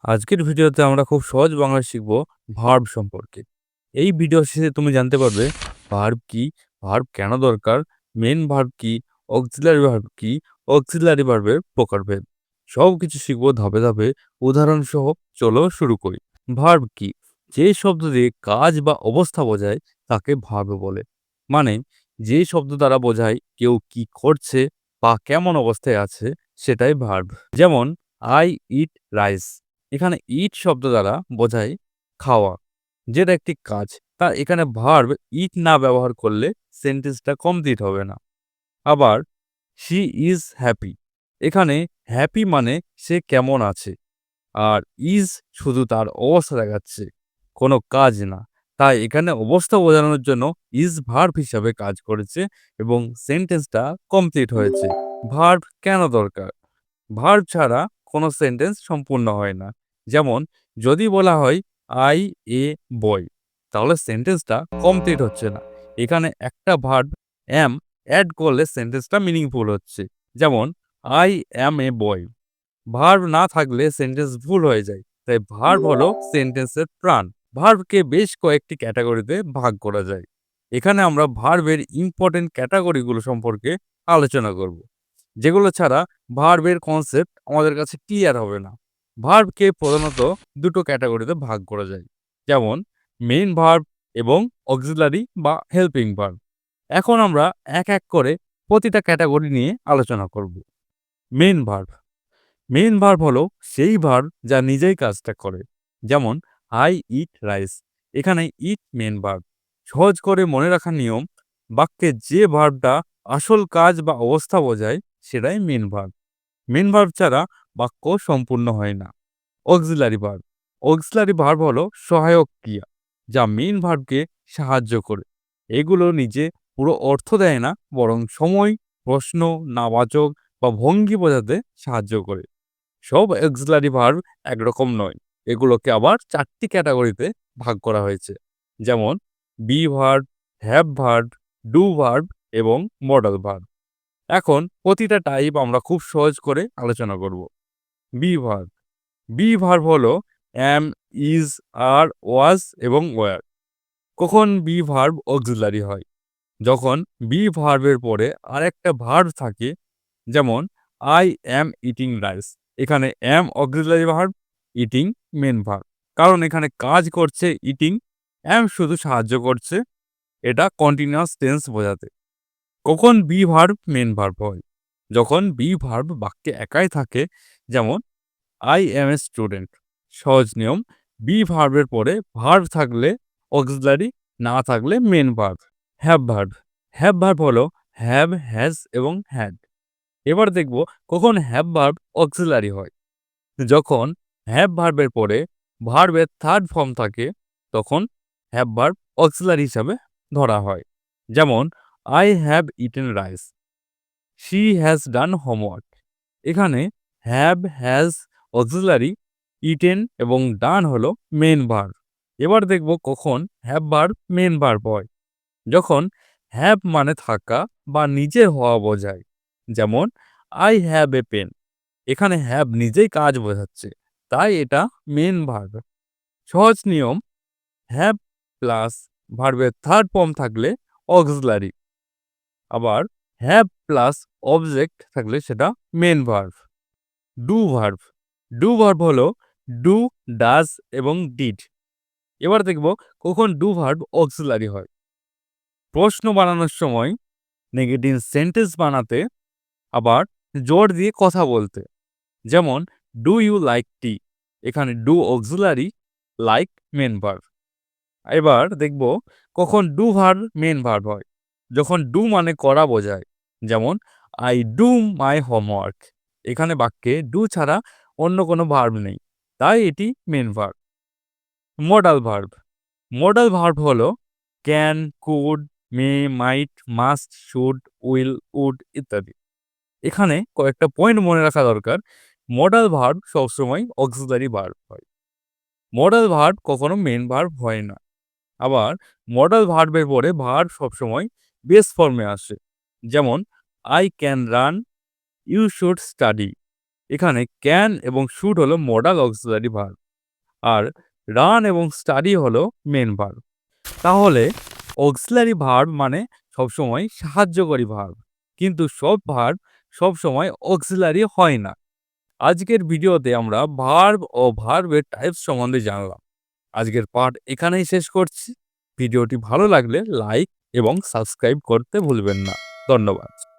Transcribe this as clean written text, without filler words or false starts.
আজকের ভিডিওতে আমরা খুব সহজ বাংলায় শিখব ভার্ব সম্পর্কে। এই ভিডিও শেষে তুমি জানতে পারবে ভার্ব কি, ভার্ব কেন দরকার, মেইন ভার্ব কি, অক্সিলারি ভার্ব কি, অক্সিলারি ভার্বের প্রকারভেদ। সবকিছু শিখব ধাপে ধাপে উদাহরণ সহ। চলো শুরু করি। ভার্ব কি? যে শব্দ দিয়ে কাজ বা অবস্থা বোঝায় তাকে ভার্ব বলে। মানে যে শব্দ দ্বারা বোঝায় কেউ কি করছে বা কেমন অবস্থায় আছে সেটাই ভার্ব। যেমন আই ইট রাইস। এখানে ইট শব্দ দ্বারা বোঝায় খাওয়া, যেটা একটি কাজ। তার এখানে ভার্ব ইট না ব্যবহার করলে সেন্টেন্সটা কমপ্লিট হবে না। আবার শি ইজ হ্যাপি। এখানে হ্যাপি মানে সে কেমন আছে, আর ইজ শুধু তার অবস্থা দেখাচ্ছে, কোনো কাজ না। তাই এখানে অবস্থা বোঝানোর জন্য ইজ ভার্ব হিসাবে কাজ করেছে এবং সেন্টেন্সটা কমপ্লিট হয়েছে। ভার্ব কেন দরকার? ভার্ব ছাড়া কোনো সেন্টেন্স সম্পূর্ণ হয় না। যেমন যদি বলা হয় আই এ বয়, তাহলে সেন্টেন্সটা কমপ্লিট হচ্ছে না। এখানে একটা ভার্ব অ্যাম অ্যাড করলে সেন্টেন্সটা মিনিংফুল হচ্ছে। যেমন I am A boy. Verb না থাকলে সেন্টেন্স ভুল হয়ে যায়। তাই ভার্ব হলো সেন্টেন্সের প্রাণ। ভার্বকে বেশ কয়েকটি ক্যাটাগরিতে ভাগ করা যায়। এখানে আমরা ভার্বের ইম্পর্টেন্ট ক্যাটাগরিগুলো সম্পর্কে আলোচনা করব, যেগুলো ছাড়া ভার্বের কনসেপ্ট আমাদের কাছে ক্লিয়ার হবে না। ভার্বকে প্রধানত দুটো ক্যাটাগরিতে ভাগ করা যায়, যেমন মেইন ভার্ব এবং অক্সিলারি বা হেল্পিং ভার্ব। এখন আমরা এক এক করে প্রতিটা ক্যাটাগরি নিয়ে আলোচনা করব। Main verb. মেইন ভার্ব হলো সেই ভার্ব যা নিজেই কাজটা করে। যেমন আই ইট রাইস। এখানে ইট মেইন ভার্ব। সহজ করে মনে রাখার নিয়ম, বাক্যে যে ভার্বটা আসল কাজ বা অবস্থা বোঝায় সেটাই মেইন ভার্ব। মেইন ভার্ব ছাড়া বাক্য সম্পূর্ণ হয় না। Auxiliary verb. অক্সিলারি ভার্ব হলো সহায়ক ক্রিয়া যা মেইন ভার্বকে সাহায্য করে। এগুলো নিজে পুরো অর্থ দেয় না, বরং সময়, প্রশ্ন, নাবাচক বা ভঙ্গি বোঝাতে সাহায্য করে। সব অক্সিলারি ভার্ব একরকম নয়। এগুলোকে আবার ৪টি ক্যাটাগরিতে ভাগ করা হয়েছে। যেমন be verb, have verb, do verb এবং মডাল ভার্ব। এখন প্রতিটা টাইপ আমরা খুব সহজ করে আলোচনা করব। Be verb. বি ভার্ব হলো অ্যাম, ইজ, আর, ওয়াজ এবং ওয়্যার। কখন বি ভার্ব অক্সিলারি হয়? যখন বি ভার্বের পরে আরেকটা ভার্ব থাকে। যেমন আই অ্যাম ইটিং রাইস। এখানে am auxiliary verb, eating main verb. কারণ এখানে কাজ করছে ইটিং, অ্যাম শুধু সাহায্য করছে এটা কন্টিনিউয়াস টেন্স বোঝাতে। কখন বি ভার্ব মেন ভার্ব হয়? যখন বি ভার্ব বাক্যে একাই থাকে। যেমন আই অ্যাম এ স্টুডেন্ট। সহজ নিয়ম, বি ভার্বের পরে ভার্ব থাকলে অক্সিলারি, না থাকলে main verb. Have verb. Have verb হলো হ্যাভ, হ্যাজ এবং হ্যাড। এবার দেখব কখন হ্যাভ ভার্ব অক্সিলারি হয়। যখন হ্যাভ ভার্বের পরে ভার্বের থার্ড ফর্ম থাকে, তখন হ্যাভ ভার্ব অক্সিলারি হিসাবে ধরা হয়। যেমন I have eaten rice, she has done homework. এখানে হ্যাভ, হ্যাজ অক্সিলারি, ইটেন এবং ডান হলো মেন ভার্ব। এবার দেখব কখন হ্যাভ ভার্ব মেন ভার্ব হয়। যখন হ্যাভ মানে থাকা বা নিজের হওয়া বোঝায়। যেমন আই হ্যাভ এ পেন। এখানে হ্যাভ নিজেই কাজ বোঝাচ্ছে, তাই এটা মেন ভার্ব। সহজ নিয়ম, হ্যাভ প্লাস ভার্বের থার্ড ফর্ম থাকলে অক্সিলারি, আবার হ্যাভ প্লাস অবজেক্ট থাকলে সেটা main verb. Do verb. Do verb হলো ডু, ডাজ এবং ডিড। এবার দেখব কখন ডু ভার্ব অক্সিলারি হয়। প্রশ্ন বানানোর সময়, নেগেটিভ সেন্টেন্স বানাতে, আবার জোর দিয়ে কথা বলতে। যেমন ডু ইউ লাইক টি। এখানে do auxiliary, like main verb. এবার দেখব কখন ডু ভার্ব মেন ভার্ব হয়। যখন ডু মানে করা বোঝায়। যেমন আই ডু মাই হোমওয়ার্ক। এখানে বাক্যে ডু ছাড়া অন্য কোনো ভার্ব নেই, তাই এটি main verb. Modal verb. Modal verb হলো can, could, may, might, must, should, will, would ইত্যাদি। এখানে কয়েকটা পয়েন্ট মনে রাখা দরকার। মডাল ভার্ব সবসময় অক্সিলারি ভার্ব হয়। মডাল ভার্ব কখনো মেন ভার্ব হয় না। আবার মডাল ভার্বের পরে ভার্ব সবসময় বেস ফর্মে আসে। যেমন I can run, you should study. এখানে ক্যান এবং শুড হলো মডাল অক্সিলারি ভার্ব, আর রান এবং স্টাডি হলো মেন ভার্ব। তাহলে অক্সিলারি ভার্ব মানে সবসময় সাহায্যকারী ভার্ব, কিন্তু সব ভার্ব সবসময় অক্সিলারি হয় না। আজকের ভিডিওতে আমরা ভার্ব ও ভার্বের টাইপস সম্বন্ধে জানলাম। আজকের পার্ট এখানেই শেষ করছি। ভিডিওটি ভালো লাগলে লাইক এবং সাবস্ক্রাইব করতে ভুলবেন না। ধন্যবাদ।